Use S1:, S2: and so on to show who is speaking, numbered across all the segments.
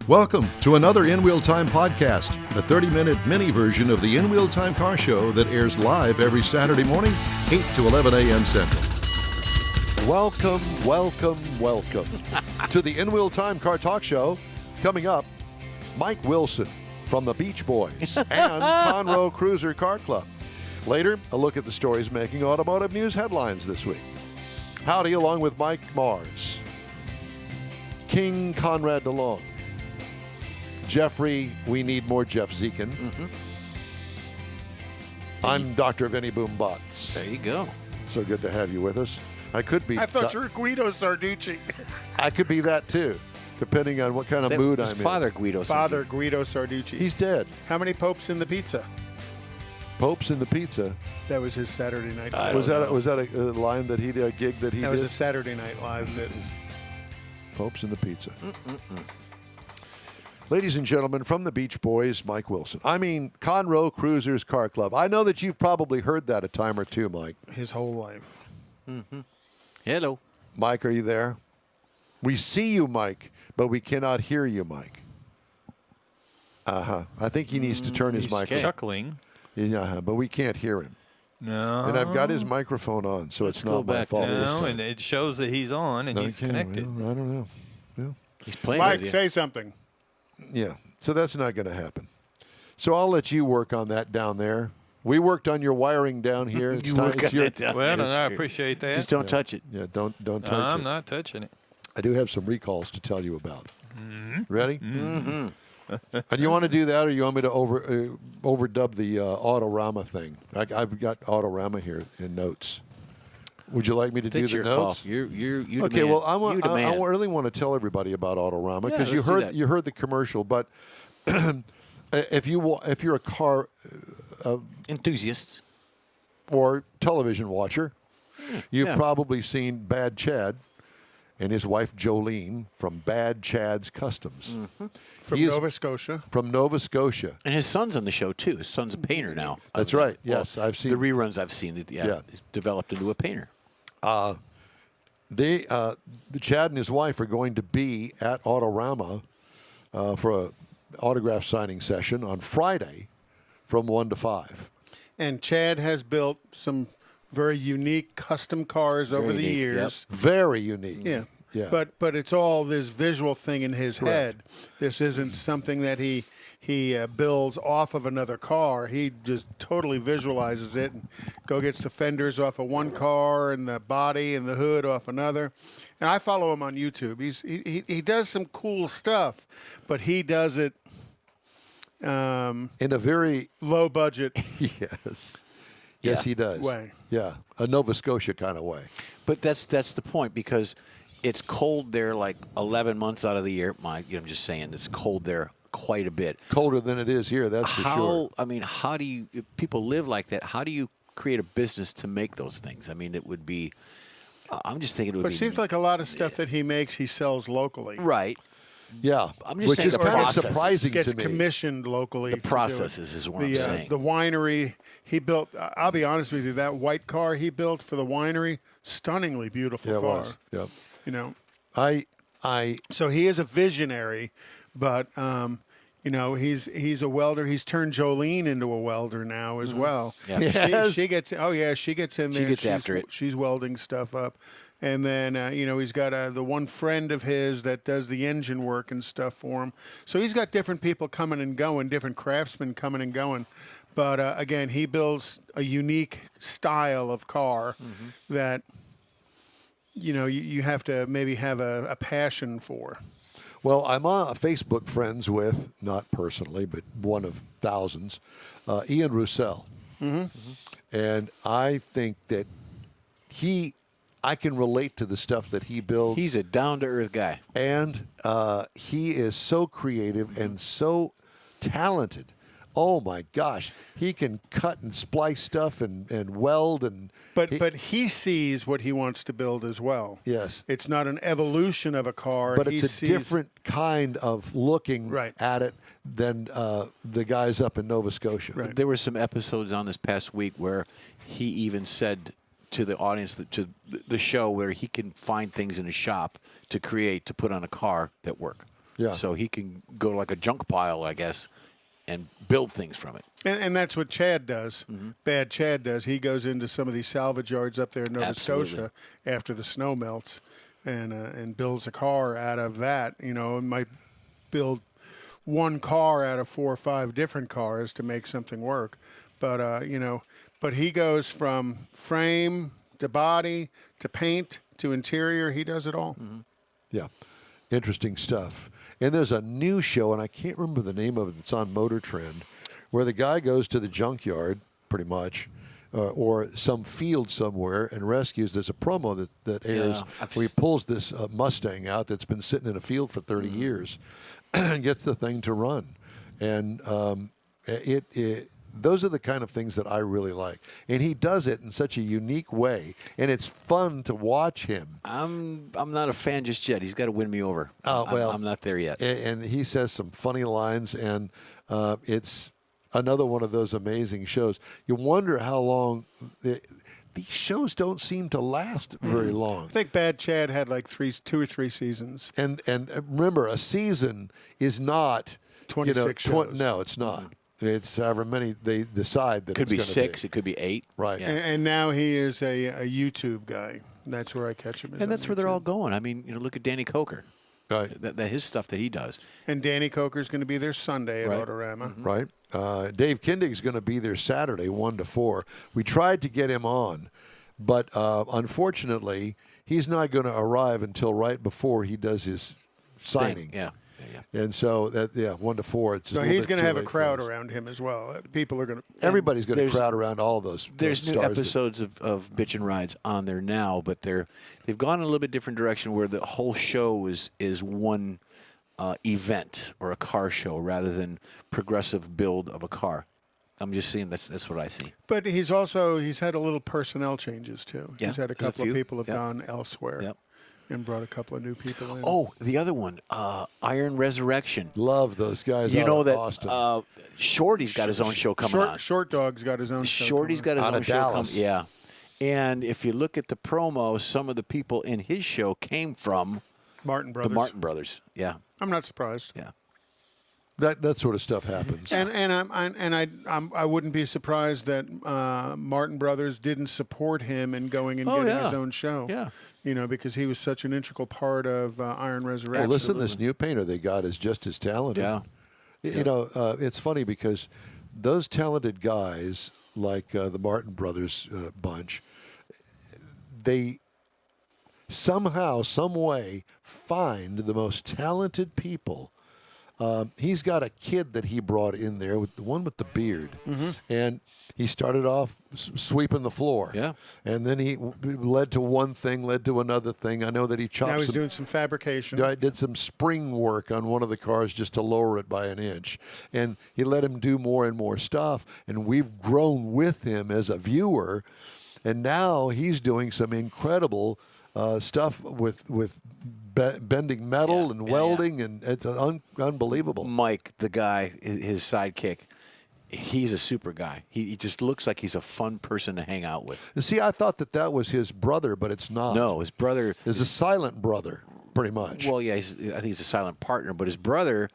S1: Welcome to another In Wheel Time podcast, the 30-minute mini version of the In Wheel Time car show that airs live every Saturday morning, 8 to 11 a.m. Central. Welcome to the In Wheel Time car talk show. Coming up, Mike Wilson from the Beach Boys and Conroe Cruiser Car Club. Later, a look at the stories making automotive news headlines this week. Howdy, along with Mike Mars, King Conrad DeLong, Jeffrey, we need more Jeff Zekin. I'm Dr. Vinny Boom Butts.
S2: There you go.
S1: So good to have you with us. I could be.
S3: I thought you were Guido Sarducci.
S1: I could be that too, depending on what kind of mood I'm in.
S2: Father Guido.
S3: Father Guido Sarducci.
S1: He's dead.
S3: How many popes in the pizza?
S1: Popes in the pizza.
S3: That was his Saturday Night Live.
S1: Was that a line that he did, a gig that he did?
S3: That was a Saturday Night Live.
S1: Popes in the pizza. Ladies and gentlemen, from the Beach Boys, Mike Wilson. I mean, Conroe Cruisers Car Club. I know that you've probably heard that a time or two, Mike.
S3: His whole life.
S2: Hello.
S1: Mike, are you there? We see you, Mike, but we cannot hear you, Mike. I think he needs to turn his microphone.
S4: Chuckling.
S1: Yeah, but we can't hear him.
S4: No.
S1: And I've got his microphone on, so it's not my fault.
S4: No, and it shows that he's on and he's connected.
S1: Well, I don't know. Yeah.
S2: He's playing
S3: Mike,
S2: with you.
S3: say something.
S1: Yeah, so that's not going to happen. So I'll let you work on that down there. We worked on your wiring down here. It's time. It's your,
S4: Well, and I appreciate that.
S2: Just don't touch it.
S1: yeah, don't touch it.
S4: I'm not touching it.
S1: I do have some recalls to tell you about. Ready? And you want to do that, or you want me to overdub the Autorama thing? I've got Autorama here in notes. Would you like me to do
S2: It's
S1: the
S2: your
S1: notes?
S2: call. You
S1: Okay,
S2: demand.
S1: well, I
S2: demand.
S1: really want to tell everybody about Autorama because
S2: let's do that.
S1: you heard the commercial, but if you're a car
S2: Enthusiasts.
S1: or television watcher, you've probably seen Bad Chad and his wife Jolene from Bad Chad's Customs.
S3: From Nova Scotia.
S1: From Nova Scotia.
S2: And his son's on the show, too. His son's a painter now.
S1: That's right. Yes, I've seen
S2: the reruns I've seen.
S1: Yeah.
S2: He's developed into a painter.
S1: Chad and his wife are going to be at Autorama for an autograph signing session on Friday from 1 to 5.
S3: And Chad has built some very unique custom cars over the
S2: unique,
S3: years.
S1: Very unique.
S3: Yeah.
S1: Yeah.
S3: But it's all this visual thing in his head. This isn't something that he builds off of another car. He just totally visualizes it and gets the fenders off of one car and the body and the hood off another. And I follow him on YouTube. He does some cool stuff, but he does it
S1: in a very
S3: low budget
S1: Yes, he does.
S3: way.
S1: Yeah, a Nova Scotia kind of way.
S2: But that's the point, because it's cold there like 11 months out of the year. I'm just saying, it's cold there quite a bit.
S1: Colder than it is here, that's for sure.
S2: I mean, how do you, if people live like that, how do you create a business to make those things? I mean, it would be, I'm just thinking it would
S3: But
S2: be.
S3: it seems like a lot of stuff that he makes, he sells locally.
S2: Right.
S1: Yeah,
S2: I'm just
S1: which
S2: saying
S1: is
S2: the
S1: kind of
S2: processes.
S1: surprising
S3: Gets
S1: to me.
S3: commissioned locally.
S2: The processes is what I'm saying.
S3: The winery he built. I'll be honest with you. That white car he built for the winery, stunningly beautiful
S1: Yeah, it
S3: car.
S1: was. Yeah.
S3: You know.
S1: So
S3: he is a visionary, but he's a welder. He's turned Jolene into a welder now as well.
S2: Yeah.
S1: Yes.
S3: She gets in there.
S2: She gets
S3: She's
S2: after it.
S3: She's welding stuff up. And then, he's got the one friend of his that does the engine work and stuff for him. So he's got different people coming and going, different craftsmen coming and going. But, again, he builds a unique style of car that, you have to maybe have a passion for.
S1: Well, I'm on Facebook friends with, not personally, but one of thousands, Ian Roussel. And I think that I can relate to the stuff that he builds.
S2: He's a down-to-earth guy.
S1: And he is so creative and so talented. Oh, my gosh. He can cut and splice stuff and weld.
S3: But he sees what he wants to build as well.
S1: Yes.
S3: It's not an evolution of a car.
S1: But it's a different kind of looking at it than the guys up in Nova Scotia.
S3: Right.
S2: There were some episodes on this past week where he even said to the audience, to the show, where he can find things in his shop to put on a car that work.
S1: Yeah.
S2: So he can go to like a junk pile, I guess, and build things from it.
S3: And that's what Chad does. Bad Chad does. He goes into some of these salvage yards up there in Nova
S2: Absolutely.
S3: Scotia after the snow melts, and builds a car out of that. You know, and might build one car out of 4 or 5 different cars to make something work. But you know, but he goes from frame to body to paint to interior. He does it all.
S1: Yeah, interesting stuff. And there's a new show, and I can't remember the name of it. It's on Motor Trend, where the guy goes to the junkyard, pretty much, or some field somewhere, and rescues. There's a promo that airs where he pulls this Mustang out that's been sitting in a field for 30 years, and gets the thing to run. And those are the kind of things that I really like. And he does it in such a unique way, and it's fun to watch him.
S2: I'm not a fan just yet. He's got to win me over. I'm not there yet.
S1: And he says some funny lines, and it's another one of those amazing shows. You wonder how long these shows don't seem to last very long.
S3: I think Bad Chad had like 2 or 3 seasons.
S1: And remember, a season is not
S3: 26 shows.
S1: No, it's not. It's however many they decide that
S2: Could
S1: it's
S2: be
S1: gonna
S2: 6. It could be 8.
S1: Right.
S2: Yeah.
S3: And now he is a YouTube guy. That's where I catch him.
S2: And that's where they're all going. I mean, look at Danny Coker.
S1: Right.
S2: That his stuff that he does.
S3: And Danny Coker's going to be there Sunday at
S2: Right.
S3: Autorama.
S1: Right. Dave Kindig's going to be there Saturday, 1 to 4. We tried to get him on, but unfortunately, he's not going to arrive until right before he does his signing.
S2: Yeah.
S1: And so, 1 to 4. It's just
S3: So
S1: a little
S3: he's
S1: bit
S3: going to
S1: too
S3: have a
S1: late for
S3: crowd
S1: us.
S3: around him as well. People are going to.
S1: Everybody's going to
S2: There's-
S1: crowd around all those.
S2: There's
S1: those
S2: new
S1: stars that-
S2: episodes of Bitch and Rides on there now, but they've gone in a little bit different direction where the whole show is one event or a car show rather than progressive build of a car. I'm just seeing that's what I see.
S3: But he's had a little personnel changes too.
S2: Yeah,
S3: He's had a
S2: there's a
S3: couple of
S2: few.
S3: people have
S2: Yep.
S3: gone elsewhere.
S2: Yep.
S3: And brought a couple of new people in.
S2: Oh, the other one, Iron Resurrection.
S1: Love those guys.
S2: You
S1: out
S2: know
S1: of
S2: that
S1: Austin.
S2: Shorty's got his own show coming on.
S3: Short Dog's got his own show.
S2: Shorty's got his
S1: Out
S2: own
S1: of
S2: show
S1: Dallas.
S2: coming. Yeah. And if you look at the promo, some of the people in his show came from
S3: Martin Brothers.
S2: the Martin Brothers. Yeah.
S3: I'm not surprised.
S2: Yeah.
S1: That sort of stuff happens.
S3: And I wouldn't be surprised that Martin Brothers didn't support him in going and
S2: Oh,
S3: getting
S2: yeah.
S3: his own show.
S2: Yeah.
S3: Because he was such an integral part of Iron Resurrection.
S1: Hey, listen, this new painter they got is just as talented.
S2: Yeah.
S1: It's funny because those talented guys, like the Martin Brothers bunch, they somehow, some way, find the most talented people. He's got a kid that he brought in there, with the one with the beard, and he started off sweeping the floor.
S2: Yeah.
S1: And then he led to one thing, led to another thing. I know that he chopped
S3: Now he's
S1: some
S3: doing some fabrication.
S1: I did some spring work on one of the cars just to lower it by an inch. And he let him do more and more stuff. And we've grown with him as a viewer. And now he's doing some incredible stuff with bending metal and welding. And it's unbelievable.
S2: Mike, the guy, his sidekick, he's a super guy. He just looks like he's a fun person to hang out with.
S1: You see, I thought that was his brother, but it's not.
S2: No, his brother
S1: is a silent brother, pretty much.
S2: Well, yeah, I think he's a silent partner, but his brother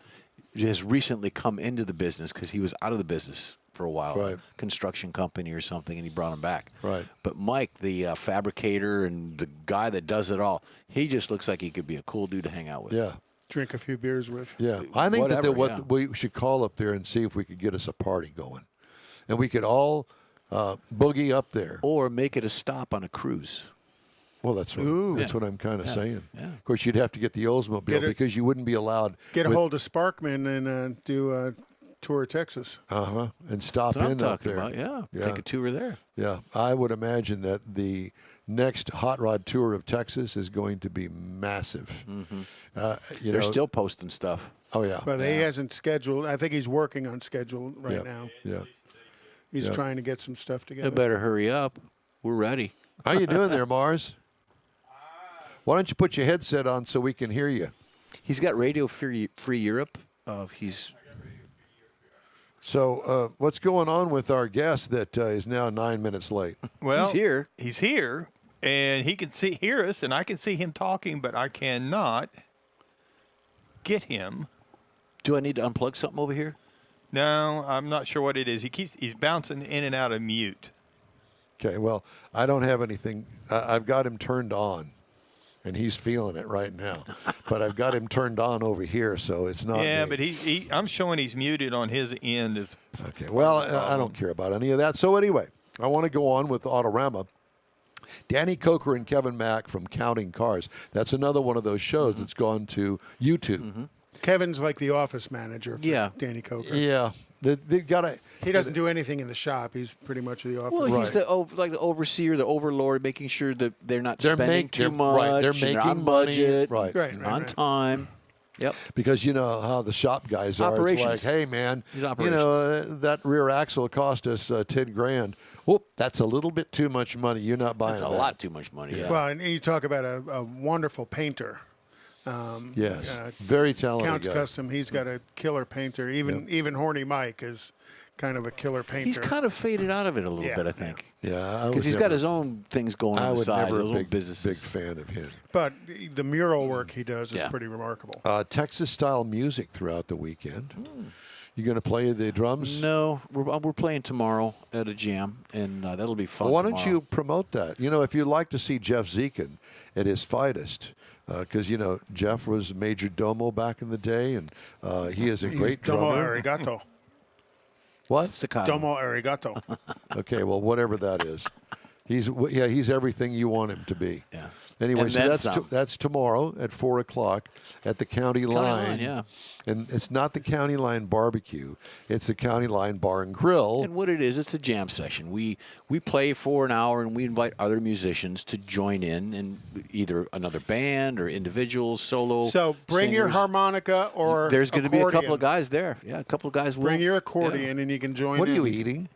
S2: has recently come into the business because he was out of the business for a while,
S1: Right.
S2: a construction company or something, and he brought him back.
S1: Right.
S2: But Mike, the fabricator and the guy that does it all, he just looks like he could be a cool dude to hang out with.
S1: Yeah.
S3: Drink a few beers with.
S1: Yeah, I think
S2: Whatever,
S1: we should call up there and see if we could get us a party going, and we could all boogie up there.
S2: Or make it a stop on a cruise.
S1: Well, that's what I'm kind of saying.
S2: Yeah.
S1: Of course, you'd have to get the Oldsmobile because you wouldn't be allowed.
S3: Get a hold of Sparkman and do a tour of Texas.
S1: And stop
S2: That's what I'm
S1: in up
S2: talking
S1: there.
S2: about. Yeah. Take a tour there.
S1: Yeah, I would imagine that the next hot rod tour of Texas is going to be massive.
S2: They're still posting stuff.
S1: Oh yeah.
S3: But he hasn't scheduled. I think he's working on schedule right now.
S1: Yeah.
S3: He's trying to get some stuff
S2: They
S3: together.
S2: better hurry up. We're ready.
S1: How you doing there, Mars? Why don't you put your headset on so we can hear you?
S2: He's got Radio Free Europe.
S1: So what's going on with our guest that is now 9 minutes late?
S4: Well,
S2: He's here.
S4: He's here, and he can hear us, and I can see him talking, but I cannot get him.
S2: Do I need to unplug something over here?
S4: No, I'm not sure what it is. He's bouncing in and out of mute.
S1: Okay, well, I don't have anything. I've got him turned on, and he's feeling it right now. But I've got him turned on over here, so it's not.
S4: Yeah,
S1: me.
S4: but I'm showing he's muted on his end.
S1: Okay, well, I don't care about any of that. So anyway, I want to go on with Autorama. Danny Coker and Kevin Mack from Counting Cars. That's another one of those shows that's gone to YouTube.
S3: Kevin's like the office manager for Danny Coker.
S1: Yeah, they've got to.
S3: He doesn't do anything in the shop. He's pretty much the office.
S2: Well, he's the overseer, the overlord, making sure that they're not spending too much.
S1: Right, they're making
S2: on budget,
S1: money.
S3: Right.
S2: on time. Yep.
S1: Because you know how the shop guys are.
S2: Operations.
S1: It's like, hey, man,
S2: These
S1: you
S2: operations.
S1: know, that rear axle cost us $10,000. Whoop, that's a little bit too much money. You're not buying
S2: That's a
S1: that.
S2: lot too much money. Yeah.
S3: Well, and you talk about a wonderful painter.
S1: Yes, very talented
S3: Counts
S1: guy.
S3: Custom. He's got a killer painter. Even Horny Mike is kind of a killer painter.
S2: He's kind of faded out of it a little bit, I think.
S1: Yeah,
S2: Because he's got his own things going
S1: I
S2: on the
S1: was
S2: side,
S1: never
S2: those
S1: a
S2: little
S1: big
S2: businesses.
S1: fan of him.
S3: But the mural work he does is
S2: Yeah.
S3: pretty remarkable.
S1: Texas-style music throughout the weekend. You going to play the drums?
S2: No, we're playing tomorrow at a jam, and that'll be fun.
S1: Why don't
S2: tomorrow.
S1: you promote that? You know, if you'd like to see Jeff Zekin at his finest, because, you know, Jeff was Major Domo back in the day, and he is a great
S3: Domo
S1: drummer.
S3: arigato.
S1: What?
S2: Staccato.
S3: Domo arigato.
S1: Okay, well, whatever that is. He's everything you want him to be.
S2: Yeah.
S1: Anyway,
S2: And
S1: so
S2: then
S1: that's tomorrow at 4:00 at the County Line.
S2: Yeah.
S1: And it's not the County Line Barbecue; it's the County Line Bar and Grill.
S2: And what it is, it's a jam session. We play for an hour, and we invite other musicians to join in, and either another band or individuals, solo.
S3: So bring your
S2: singers.
S3: harmonica or
S2: There's going to be a couple
S3: accordion.
S2: of guys there. Yeah, a couple of guys will.
S3: Bring your accordion and you can join
S1: What are
S3: in.
S1: you eating?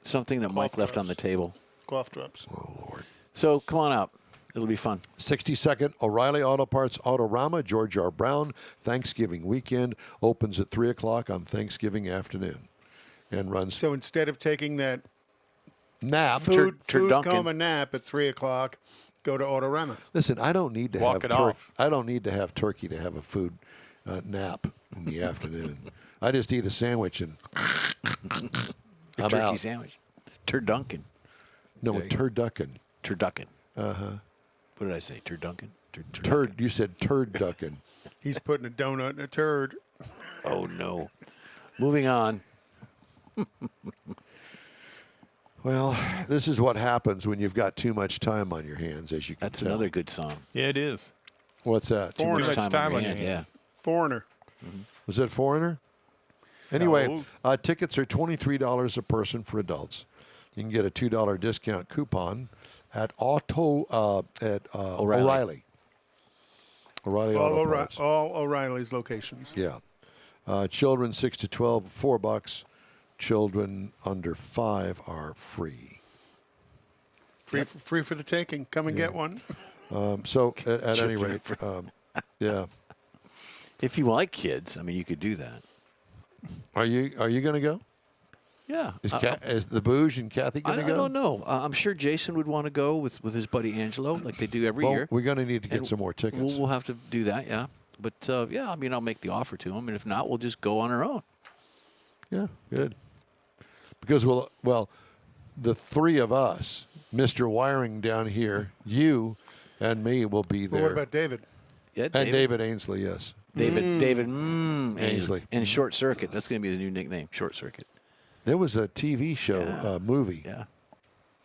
S2: Something that Mike left on the
S3: drums.
S2: table.
S3: Cough drops.
S1: Oh Lord!
S2: So come on out. It'll be fun.
S1: 62nd O'Reilly Auto Parts Autorama, George R. Brown. Thanksgiving weekend opens at 3:00 on Thanksgiving afternoon, and runs
S3: So instead of taking that
S1: nap.
S3: food
S2: turducken.
S3: coma nap at 3:00, go to Autorama.
S1: Listen, I don't need to
S4: Walk
S1: have
S4: it off.
S1: I don't need to have turkey to have a food nap in the afternoon. I just eat a sandwich and I'm
S2: Turkey
S1: out.
S2: sandwich. Turduncan.
S1: No, turducken.
S2: Turducken. What did I say? Turduncan?
S1: Turd. You said turducken.
S3: He's putting a donut in a turd.
S2: Oh, no. Moving on.
S1: Well, this is what happens when you've got too much time on your hands, as you can
S2: That's
S1: tell.
S2: another good song.
S4: Yeah, it is.
S1: What's that?
S3: Foreigner.
S2: Too much
S4: much
S2: time on your hand. Yeah.
S3: Foreigner.
S1: Was it Foreigner? Anyway,
S4: No.
S1: tickets are $23 a person for adults. You can get a $2 discount coupon at O'Reilly. O'Reilly Auto Parts.
S3: All O'Reilly's locations.
S1: Yeah. Children 6 to 12, $4. Children under 5 are free.
S3: Free for the taking. Come and get one.
S1: So at any rate, yeah.
S2: If you like kids, I mean, you could do that.
S1: Are you going to go?
S2: Yeah.
S1: Is the Booge and Kathy going to
S2: I
S1: go?
S2: don't know. I'm sure Jason would want to go with his buddy Angelo, like they do every
S1: Well,
S2: year.
S1: we're going to need to get
S2: And
S1: some more tickets.
S2: We'll have to do that, yeah. But, yeah, I mean, I'll make the offer to him. And if not, we'll just go on our own.
S1: Yeah, good. Because, well, the three of us, Mr. Wiring down here, you and me will be
S3: Well,
S1: there.
S3: what about David?
S2: Yeah,
S1: and David Ainsley, yes.
S2: David
S1: Ainsley.
S2: And Short Circuit. That's going to be the new nickname, Short Circuit.
S1: There was a TV show, movie,
S2: Yeah.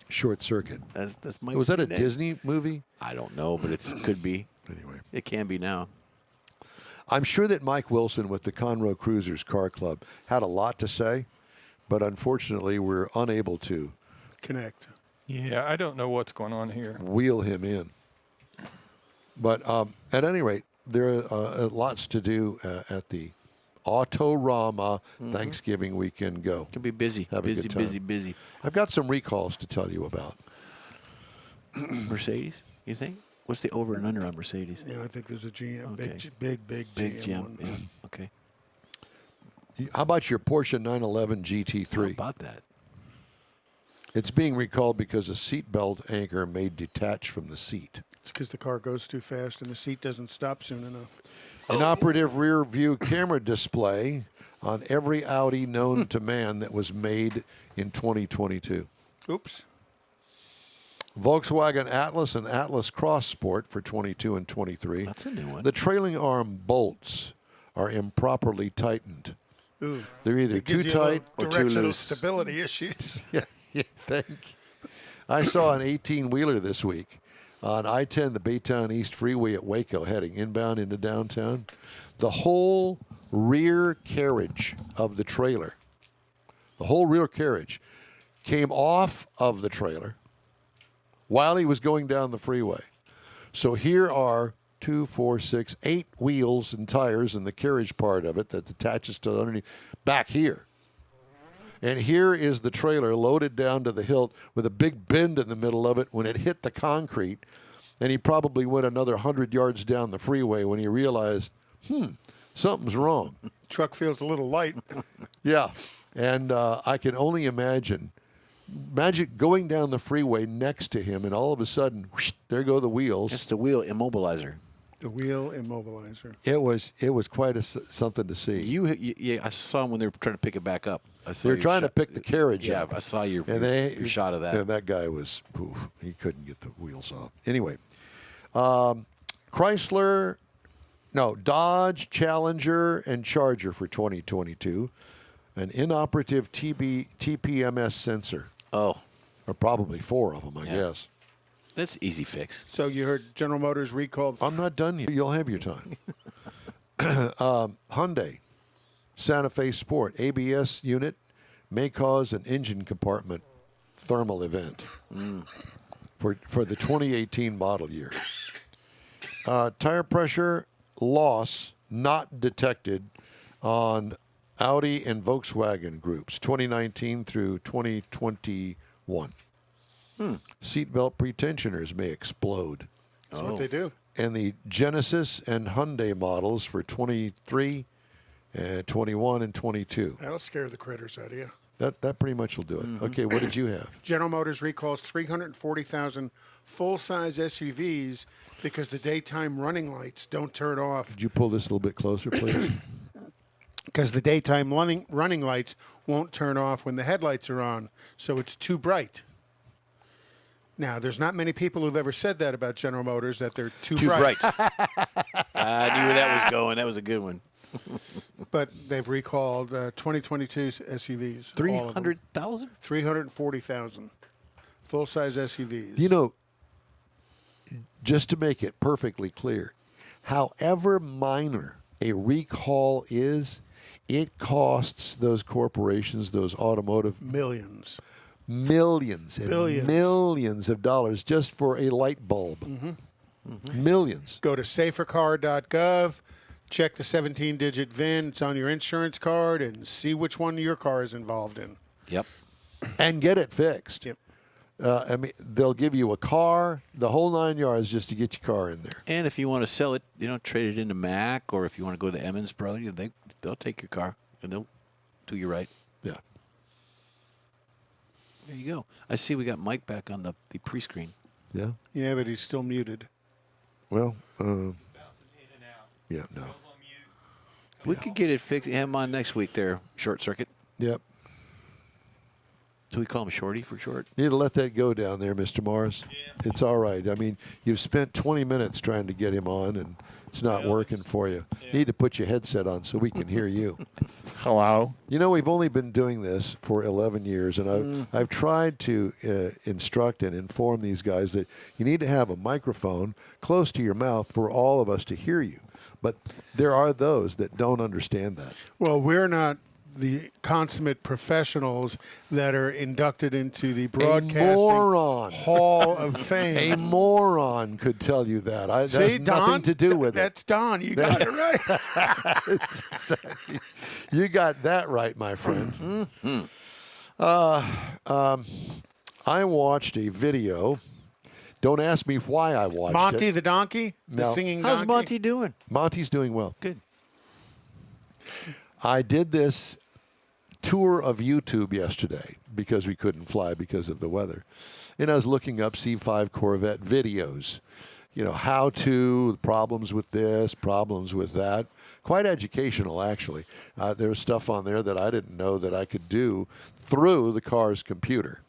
S1: Short Circuit.
S2: That's my
S1: Was that a
S2: name.
S1: Disney movie?
S2: I don't know, but it could be.
S1: Anyway.
S2: It can be now.
S1: I'm sure that Mike Wilson with the Conroe Cruisers Car Club had a lot to say, but unfortunately we're unable to
S3: Connect.
S4: Yeah, I don't know what's going on here.
S1: wheel him in. But at any rate, there are lots to do at the Autorama Thanksgiving weekend go.
S2: It can be busy.
S1: Have a
S2: busy,
S1: good time.
S2: busy, busy.
S1: I've got some recalls to tell you about.
S2: Mercedes, you think? What's the over and under on Mercedes?
S3: Yeah, I think there's a GM.
S2: Okay.
S3: Big
S2: Big
S3: GM
S2: gem.
S3: one.
S2: Yeah. Okay.
S1: How about your Porsche 911
S2: How
S1: GT3?
S2: about that?
S1: It's being recalled because a seatbelt anchor may detach from the seat.
S3: It's because the car goes too fast and the seat doesn't stop soon enough.
S1: Inoperative rear view camera display on every Audi known to man that was made in 2022.
S3: Oops.
S1: Volkswagen Atlas and Atlas Cross Sport for 22 and 23.
S2: That's a new one.
S1: The trailing arm bolts are improperly tightened.
S3: Ooh.
S1: They're either
S3: It
S1: too
S3: gives you a little
S1: tight or too
S3: directional
S1: loose.
S3: stability issues.
S1: Yeah, you think? I saw an 18-wheeler this week on I-10, the Baytown East Freeway at Waco, heading inbound into downtown. The whole rear carriage of the trailer, came off of the trailer while he was going down the freeway. So here are 2, 4, 6, 8 wheels and tires and the carriage part of it that attaches to underneath back here. And here is the trailer loaded down to the hilt with a big bend in the middle of it when it hit the concrete. And he probably went another 100 yards down the freeway when he realized, something's wrong.
S3: Truck feels a little light.
S1: Yeah. And I can only imagine going down the freeway next to him, and all of a sudden, whoosh, there go the wheels.
S2: It's the wheel immobilizer.
S3: The wheel immobilizer.
S1: It was quite something to see.
S2: Yeah, I saw them when they were trying to pick it back up.
S1: They were trying to pick the carriage
S2: Yeah,
S1: up.
S2: I saw your shot of that.
S1: And that guy was, he couldn't get the wheels off. Anyway, Dodge, Challenger, and Charger for 2022. An inoperative TPMS sensor.
S2: Oh.
S1: Or probably 4 of them, I guess.
S2: That's easy fix.
S3: So you heard General Motors recalled.
S1: I'm not done yet. You'll have your time. Hyundai, Santa Fe Sport, ABS unit may cause an engine compartment thermal event for the 2018 model year. Tire pressure loss not detected on Audi and Volkswagen groups, 2019 through 2021. Seatbelt pretensioners may explode.
S3: That's what they do.
S1: And the Genesis and Hyundai models for 23, 21, and 22.
S3: That'll scare the critters out of you.
S1: That pretty much will do it. Okay, what did you have?
S3: General Motors recalls 340,000 full-size SUVs because the daytime running lights don't turn off.
S1: Could you pull this a little bit closer, please?
S3: Because the daytime running lights won't turn off when the headlights are on, so it's too bright. Now, there's not many people who've ever said that about General Motors, that they're too bright.
S2: I knew where that was going. That was a good one.
S3: But they've recalled 2022 SUVs.
S2: 300,000?
S3: 340,000 full-size SUVs.
S1: You know, just to make it perfectly clear, however minor a recall is, it costs those corporations, those automotive
S3: millions
S1: and millions of dollars just for a light bulb. Millions.
S3: Go to safercar.gov, check the 17-digit VIN. It's on your insurance card, and see which one your car is involved in.
S2: Yep.
S1: And get it fixed.
S3: Yep.
S1: I mean, they'll give you a car, the whole 9 yards, just to get your car in there.
S2: And if you want to sell it, trade it into Mac, or if you want to go to Emmons Pro, they'll take your car and they'll do you right.
S1: Yeah.
S2: There you go. I see we got Mike back on the pre-screen.
S1: Yeah.
S3: Yeah, but he's still muted.
S1: Well,
S4: Bouncing in and out.
S1: yeah, no.
S4: Goes on mute.
S2: We could get it fixed. Have him on next week there, Short Circuit.
S1: Yep.
S2: Do we call him Shorty for short?
S1: You need to let that go down there, Mr. Morris.
S4: Yeah.
S1: It's all right. I mean, you've spent 20 minutes trying to get him on, and it's not working for you.
S4: Yeah.
S1: You need to put your headset on so we can hear you.
S5: Hello.
S1: You know, we've only been doing this for 11 years, and I've tried to instruct and inform these guys that you need to have a microphone close to your mouth for all of us to hear you. But there are those that don't understand that.
S3: Well, we're not the consummate professionals that are inducted into the Broadcasting
S1: moron.
S3: Hall of Fame.
S1: A moron could tell you that. That
S3: See,
S1: has
S3: Don,
S1: nothing to do with it.
S3: That's Don. You got it right.
S1: It's exactly, you got that right, my friend. I watched a video. Don't ask me why I watched
S3: Monty
S1: it.
S3: the donkey? The
S1: No.
S3: singing
S2: How's
S3: donkey?
S2: Monty doing?
S1: Monty's doing well.
S2: Good.
S1: I did this tour of YouTube yesterday because we couldn't fly because of the weather. And I was looking up C5 Corvette videos. how to, problems with this, problems with that. Quite educational, actually. There was stuff on there that I didn't know that I could do through the car's computer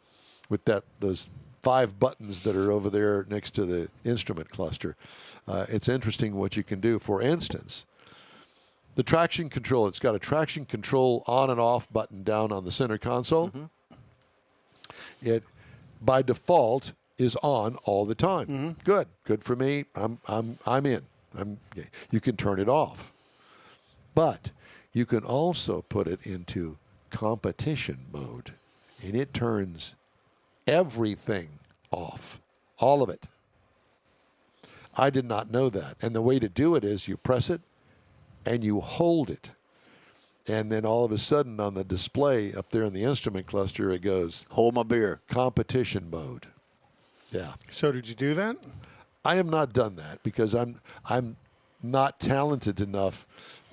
S1: with those 5 buttons that are over there next to the instrument cluster. It's interesting what you can do. For instance, the traction control, it's got a traction control on and off button down on the center console.
S2: Mm-hmm.
S1: It, by default, is on all the time.
S3: Mm-hmm.
S1: Good for me. I'm in. You can turn it off, but you can also put it into competition mode, and it turns everything off, all of it. I did not know that, and the way to do it is you press it and you hold it, and then all of a sudden on the display up there in the instrument cluster it goes,
S2: hold my beer,
S1: competition mode. Yeah.
S3: So did you do that?
S1: I have not done that because I'm not talented enough.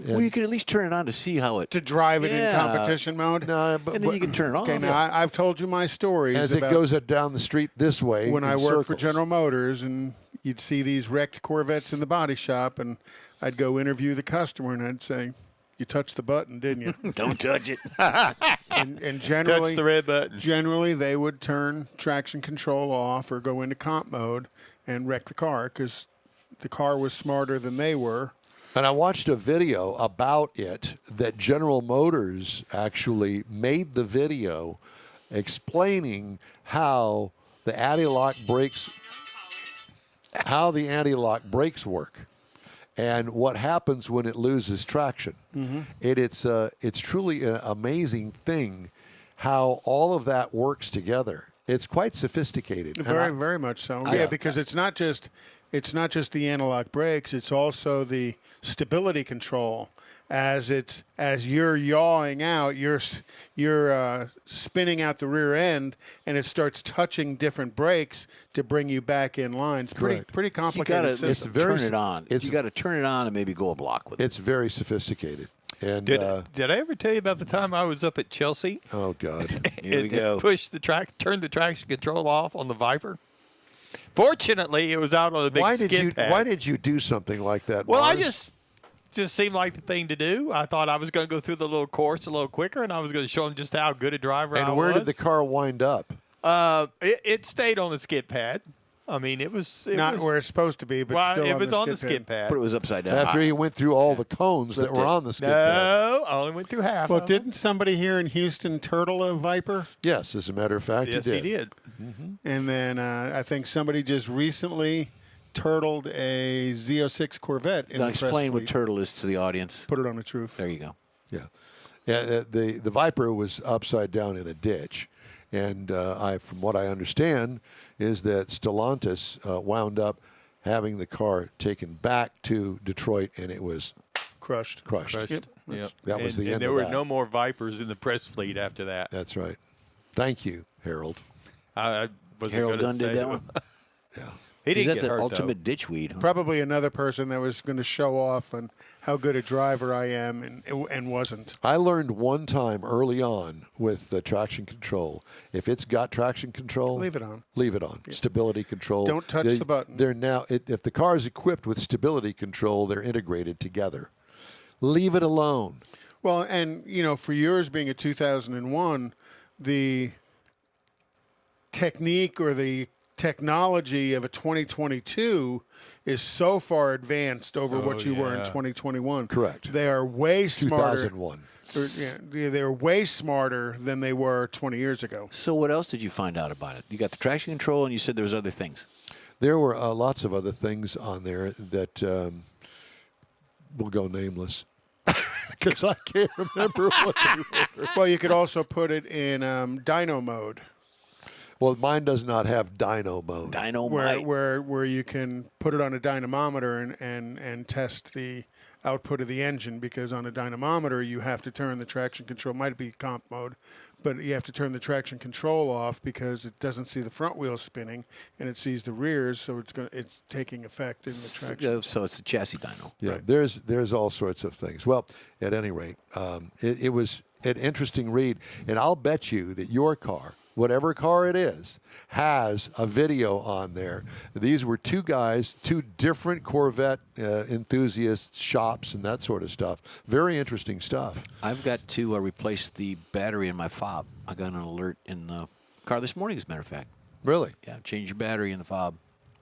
S2: Well, you can at least turn it on to see how it...
S3: To drive it in competition mode?
S1: No,
S2: and then you can turn it off.
S3: Okay, now I've told you my stories.
S1: As it goes down the street this way.
S3: When I worked
S1: circles.
S3: for General Motors, and you'd see these wrecked Corvettes in the body shop, and I'd go interview the customer, and I'd say, "You touched the button, didn't you?"
S2: Don't touch it.
S3: and generally,
S4: touch the red button.
S3: Generally, they would turn traction control off or go into comp mode and wreck the car because the car was smarter than they were.
S1: And I watched a video about it that General Motors actually made the video explaining how the anti-lock brakes work and what happens when it loses traction. Mm-hmm. It's truly an amazing thing how all of that works together. It's quite sophisticated.
S3: Very much so. Yeah, because it's not just the analog brakes, it's also the stability control. As you're yawing out, you're spinning out the rear end, and it starts touching different brakes to bring you back in line. It's pretty complicated system.
S2: Turn it on. You got to turn it on and maybe go a block with it.
S1: It's very sophisticated. And
S4: did I ever tell you about the time I was up at Chelsea?
S1: Oh God!
S2: Here we go.
S4: Turned the traction control off on the Viper. Fortunately, it was out on a big skid pad.
S1: Why did you do something like that?
S4: Well,
S1: Mars?
S4: I just seemed like the thing to do. I thought I was going to go through the little course a little quicker, and I was going to show them just how good a driver I was.
S1: And where did the car wind up?
S4: It stayed on the skid pad. I mean, it was
S3: not where it's supposed to be, but still
S4: it was on the skid pad.
S2: But it was upside down.
S1: After he went through all the cones that were on the skid pad.
S4: No, I only went through half.
S3: Well, didn't somebody here in Houston turtle a Viper?
S1: Yes, as a matter of fact,
S4: yes,
S1: he did.
S4: he did.
S3: Mm-hmm. And then I think somebody just recently turtled a Z06 Corvette.
S2: Now explain what turtle is to the audience.
S3: Put it on its roof.
S2: There you go.
S1: Yeah. The Viper was upside down in a ditch. And from what I understand, is that Stellantis wound up having the car taken back to Detroit, and it was
S3: crushed.
S4: Yep.
S1: That was the end of that.
S4: And there were no more Vipers in the press fleet after that.
S1: That's right. Thank you, Harold.
S2: Harold Gunn did that one?
S1: Yeah.
S4: He didn't
S2: He's
S4: get
S2: the
S4: hurt,
S2: ultimate ditchweed. Huh?
S3: Probably another person that was going to show off on how good a driver I am and wasn't.
S1: I learned one time early on with the traction control, if it's got traction control,
S3: Leave it on.
S1: Leave it on. Yeah. Stability control.
S3: Don't touch the button.
S1: They're now, if the car is equipped with stability control, they're integrated together. Leave it alone.
S3: Well, and, for yours being a 2001, the technique or the technology of a 2022 is so far advanced over what you were in 2021.
S1: Correct.
S3: They are way smarter.
S1: 2001.
S3: They're way smarter than they were 20 years ago.
S2: So what else did you find out about it? You got the traction control, and you said there was other things.
S1: There were lots of other things on there that will go nameless. Because I can't remember what they were.
S3: Well, you could also put it in dyno mode.
S1: Well, mine does not have dyno mode.
S2: Dynamite.
S3: Where you can put it on a dynamometer and test the output of the engine, because on a dynamometer you have to turn the traction control. Might be comp mode, but you have to turn the traction control off because it doesn't see the front wheels spinning and it sees the rears, so it's taking effect in the traction.
S2: So it's a chassis dyno.
S1: Yeah,
S3: Right.
S1: there's all sorts of things. Well, at any rate, it was an interesting read, and I'll bet you that your car whatever car it is, has a video on there. These were two guys, two different Corvette enthusiast shops and that sort of stuff. Very interesting stuff.
S2: I've got to replace the battery in my fob. I got an alert in the car this morning, as a matter of fact.
S1: Really?
S2: Yeah, change your battery in the fob.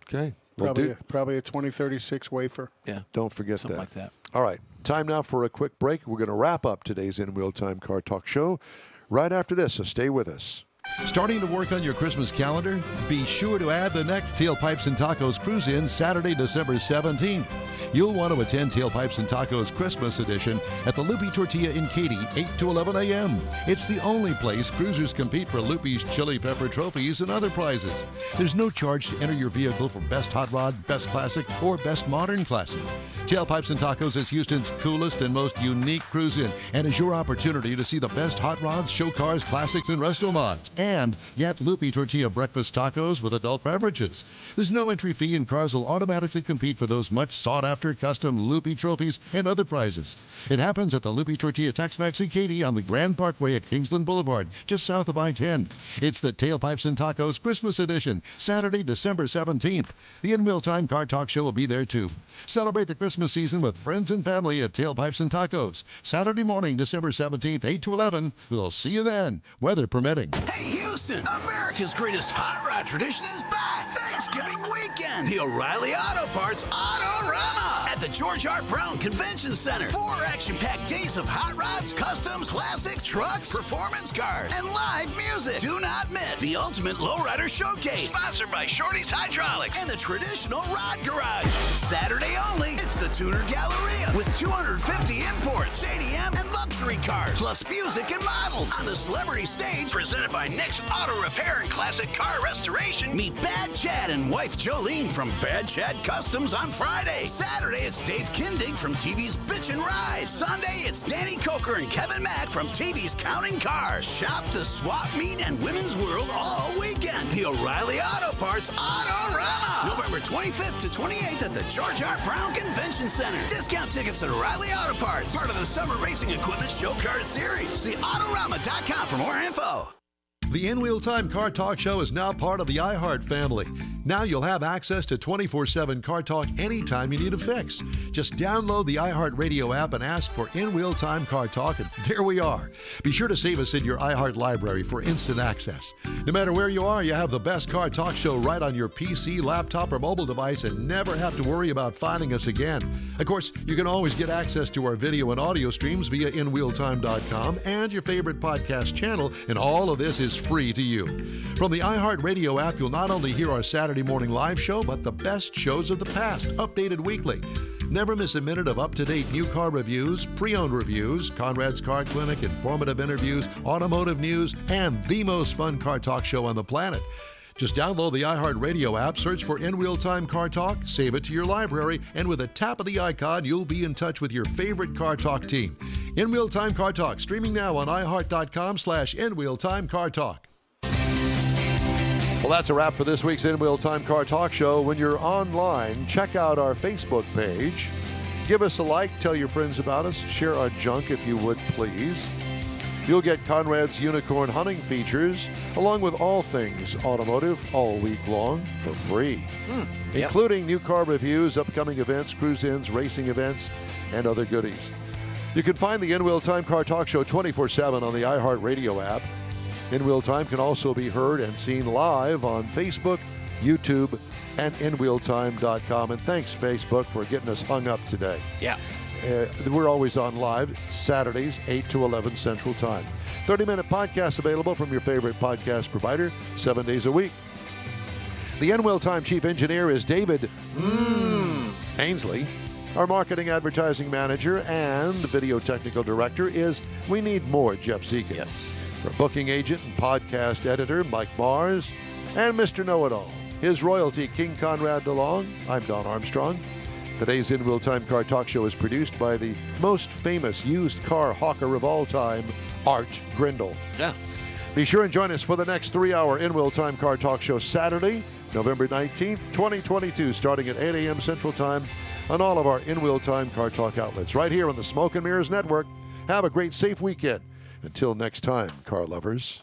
S1: Okay. Well,
S3: Probably a 2036 wafer.
S2: Yeah.
S1: don't forget
S2: Something
S1: that.
S2: like that.
S1: All right. Time now for a quick break. We're going to wrap up today's In Wheel Time Car Talk Show right after this, so stay with us.
S5: Starting to work on your Christmas calendar? Be sure to add the next Tailpipes and Tacos Cruise-In Saturday, December 17th. You'll want to attend Tailpipes and Tacos Christmas Edition at the Loopy Tortilla in Katy, 8 to 11 a.m. It's the only place cruisers compete for Loopy's Chili Pepper trophies and other prizes. There's no charge to enter your vehicle for Best Hot Rod, Best Classic, or Best Modern Classic. Tailpipes and Tacos is Houston's coolest and most unique cruise-in and is your opportunity to see the best hot rods, show cars, classics, and resto mods. And get Loopy Tortilla breakfast tacos with adult beverages. There's no entry fee and cars will automatically compete for those much sought-after custom Loopy trophies and other prizes. It happens at the Loopy Tortilla Tex-Mex in Katy on the Grand Parkway at Kingsland Boulevard, just south of I-10. It's the Tailpipes and Tacos Christmas Edition, Saturday, December 17th. The In Wheel Time Car Talk Show will be there too. Celebrate the Christmas season with friends and family at Tailpipes and Tacos. Saturday morning, December 17th, 8 to 11. We'll see you then, weather permitting.
S6: Hey, Houston, America's greatest hot rod tradition is back. Thanksgiving weekend. The O'Reilly Auto Parts Autorama at the George R. Brown Convention Center. 4 action-packed days of hot rods, customs, classics, trucks, performance cars, and live music. Do not miss the ultimate lowrider showcase. Sponsored by Shorty's Hydraulics and the traditional Rod Garage. Saturday only, it's the Tuner Galleria with 250 imports, JDM, and luxury cars, plus music and models. On the celebrity stage, presented by Nick's Auto Repair and Classic Car Restoration, meet Bad Chad and wife Jolene from Bad Chad Customs on Friday. Saturday, it's Dave Kindig from TV's Bitch and Rise. Sunday, it's Danny Coker and Kevin Mack from TV's Counting Cars. Shop the swap meet and women's world all weekend. The O'Reilly Auto Parts Autorama. November 25th to 28th at the George R. Brown Convention Center. Discount tickets at O'Reilly Auto Parts. Part of the Summer Racing Equipment Show Car Series. See Autorama.com for more info.
S5: The In Wheel Time Car Talk Show is now part of the iHeart family. Now you'll have access to 24/7 Car Talk anytime you need a fix. Just download the iHeart Radio app and ask for In Wheel Time Car Talk, and there we are. Be sure to save us in your iHeart library for instant access. No matter where you are, you have the best Car Talk Show right on your PC, laptop, or mobile device and never have to worry about finding us again. Of course, you can always get access to our video and audio streams via InWheelTime.com and your favorite podcast channel, and all of this is free to you. From the iHeart Radio app, you'll not only hear our Saturday morning live show, but the best shows of the past, updated weekly. Never miss a minute of up-to-date new car reviews, pre-owned reviews, Conrad's Car Clinic, informative interviews, automotive news, and the most fun car talk show on the planet. Just download the iHeart Radio app, search for In Wheel Time Car Talk, save it to your library, and with a tap of the icon, you'll be in touch with your favorite Car Talk team. In Wheel Time Car Talk, streaming now on iHeart.com/In Wheel Time Car Talk.
S1: Well, that's a wrap for this week's In Wheel Time Car Talk Show. When you're online, check out our Facebook page. Give us a like, tell your friends about us, share our junk if you would, please. You'll get Conrad's Unicorn Hunting features, along with all things automotive, all week long for free, including new car reviews, upcoming events, cruise-ins, racing events, and other goodies. You can find the In Wheel Time Car Talk Show 24/7 on the iHeart Radio app. In Wheel Time can also be heard and seen live on Facebook, YouTube, and InWheelTime.com. And thanks, Facebook, for getting us hung up today.
S2: Yeah.
S1: We're always on live Saturdays, 8 to 11 Central Time. 30-minute podcast available from your favorite podcast provider, 7 days a week. The In Wheel Time Chief Engineer is David Ainsley. Our Marketing Advertising Manager and Video Technical Director is We Need More, Jeff Seekins.
S2: Yes.
S1: Our booking agent and podcast editor, Mike Mars, and Mr. Know-It-All, his royalty, King Conrad DeLong. I'm Don Armstrong. Today's In Wheel Time Car Talk Show is produced by the most famous used car hawker of all time, Art Grindle.
S2: Yeah.
S1: Be sure and join us for the next 3-hour In Wheel Time Car Talk Show Saturday, November 19th, 2022, starting at 8 a.m. Central Time on all of our In Wheel Time Car Talk outlets, right here on the Smoke and Mirrors Network. Have a great, safe weekend. Until next time, car lovers.